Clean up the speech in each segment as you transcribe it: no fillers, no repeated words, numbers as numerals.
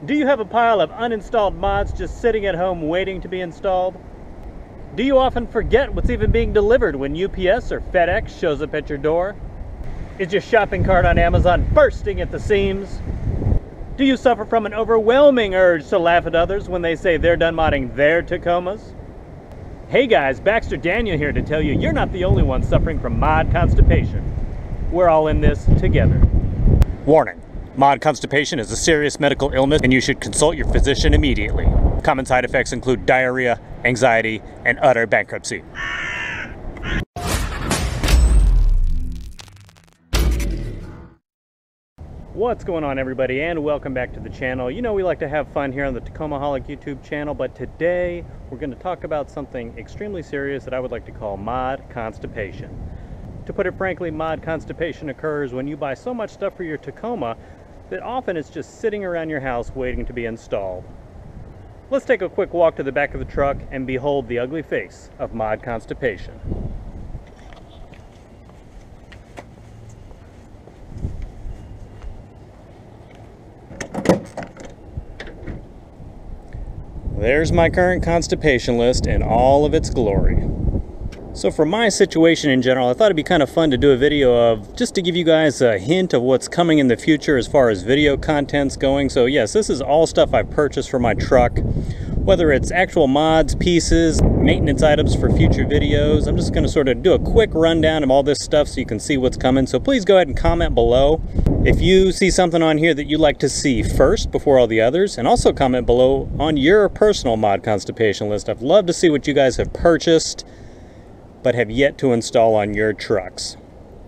Do you have a pile of uninstalled mods just sitting at home waiting to be installed? Do you often forget what's even being delivered when UPS or FedEx shows up at your door? Is your shopping cart on Amazon bursting at the seams? Do you suffer from an overwhelming urge to laugh at others when they say they're done modding their Tacomas? Hey guys, Baxter Daniel here to tell you you're not the only one suffering from mod constipation. We're all in this together. Warning. Mod constipation is a serious medical illness and you should consult your physician immediately. Common side effects include diarrhea, anxiety, and utter bankruptcy. What's going on, everybody, and welcome back to the channel. You know we like to have fun here on the Tacomaholic YouTube channel, but today we're going to talk about something extremely serious that I would like to call mod constipation. To put it frankly, mod constipation occurs when you buy so much stuff for your Tacoma that often it's just sitting around your house waiting to be installed. Let's take a quick walk to the back of the truck and behold the ugly face of mod constipation. There's my current constipation list in all of its glory. So for my situation in general, I thought it'd be kind of fun to do a video of just to give you guys a hint of what's coming in the future as far as video content's going. So yes, this is all stuff I've purchased for my truck, whether it's actual mods, pieces, maintenance items for future videos. I'm just going to sort of do a quick rundown of all this stuff so you can see what's coming. So please go ahead and comment below if you see something on here that you'd like to see first before all the others, and also comment below on your personal mod constipation list. I'd love to see what you guys have purchased but have yet to install on your trucks.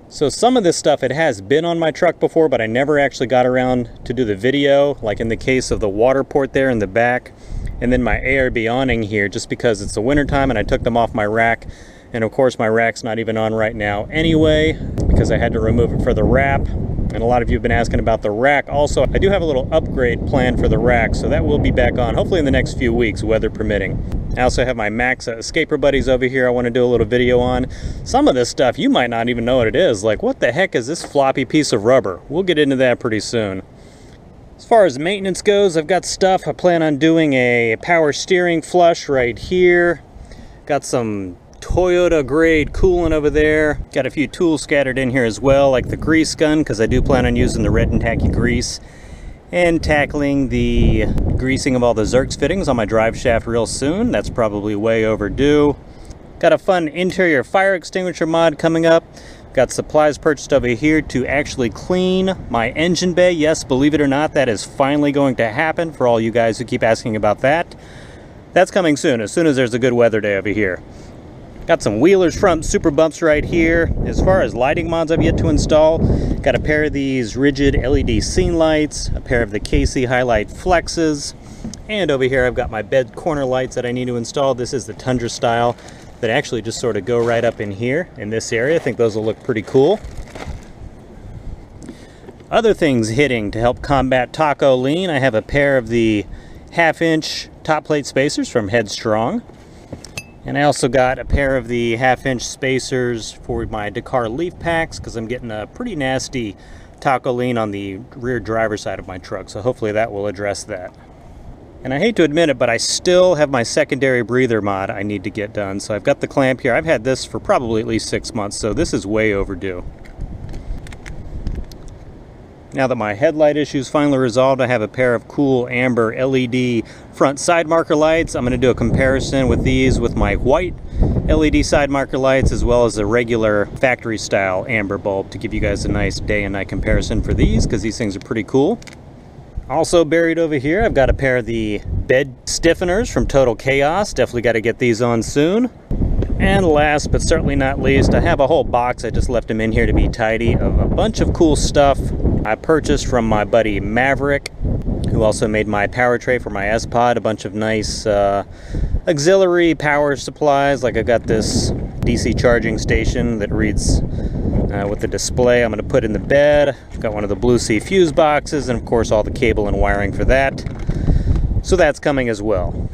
So some of this stuff, it has been on my truck before, but I never actually got around to do the video, like in the case of the water port there in the back, and then my ARB awning here, just because it's the winter time and I took them off my rack. And of course my rack's not even on right now anyway, because I had to remove it for the wrap. And a lot of you have been asking about the rack. Also, I do have a little upgrade planned for the rack, so that will be back on, hopefully in the next few weeks, weather permitting. I also have my Max Escaper Buddies over here I want to do a little video on. Some of this stuff you might not even know what it is. Like, what the heck is this floppy piece of rubber? We'll get into that pretty soon. As far as maintenance goes, I've got stuff. I plan on doing a power steering flush right here. Got some Toyota grade coolant over there. Got a few tools scattered in here as well, like the grease gun, because I do plan on using the red and tacky grease, and tackling the greasing of all the Zerks fittings on my drive shaft real soon. That's probably way overdue. Got a fun interior fire extinguisher mod coming up. Got supplies purchased over here to actually clean my engine bay. Yes, believe it or not, that is finally going to happen for all you guys who keep asking about that. That's coming soon as there's a good weather day over here. Got some Wheeler's front super bumps right here. As far as lighting mods I've yet to install, got a pair of these rigid LED scene lights, a pair of the KC Highlight Flexes, and over here I've got my bed corner lights that I need to install. This is the Tundra style that actually just sort of go right up in here in this area. I think those will look pretty cool. Other things hitting to help combat taco lean, I have a pair of the 1/2-inch top plate spacers from Headstrong. And I also got a pair of the 1/2-inch spacers for my Dakar leaf packs, because I'm getting a pretty nasty taco lean on the rear driver's side of my truck, so hopefully that will address that. And I hate to admit it, but I still have my secondary breather mod I need to get done. So I've got the clamp here. I've had this for probably at least 6 months, so this is way overdue. Now that my headlight issue is finally resolved, I have a pair of cool amber LED front side marker lights. I'm going to do a comparison with these with my white LED side marker lights, as well as a regular factory style amber bulb, to give you guys a nice day and night comparison for these, because these things are pretty cool. Also buried over here, I've got a pair of the bed stiffeners from Total Chaos. Definitely got to get these on soon. And last but certainly not least, I have a whole box, I just left them in here to be tidy, of a bunch of cool stuff I purchased from my buddy Maverick, who also made my power tray for my S-Pod. A bunch of nice auxiliary power supplies, like I got this DC charging station that reads with the display I'm going to put in the bed. I've got one of the Blue Sea fuse boxes, and of course all the cable and wiring for that. So that's coming as well.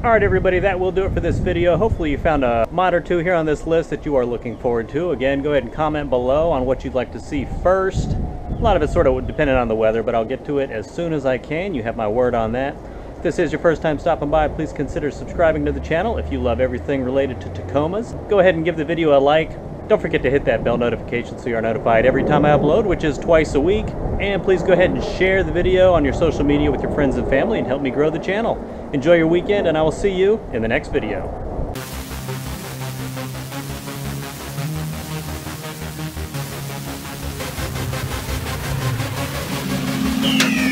Alright everybody, that will do it for this video. Hopefully you found a mod or two here on this list that you are looking forward to. Again, go ahead and comment below on what you'd like to see first. A lot of it's sort of dependent on the weather, but I'll get to it as soon as I can. You have my word on that. If this is your first time stopping by, please consider subscribing to the channel. If you love everything related to Tacomas, go ahead and give the video a like. Don't forget to hit that bell notification so you are notified every time I upload, which is twice a week. And please go ahead and share the video on your social media with your friends and family and help me grow the channel. Enjoy your weekend, and I will see you in the next video. Yeah.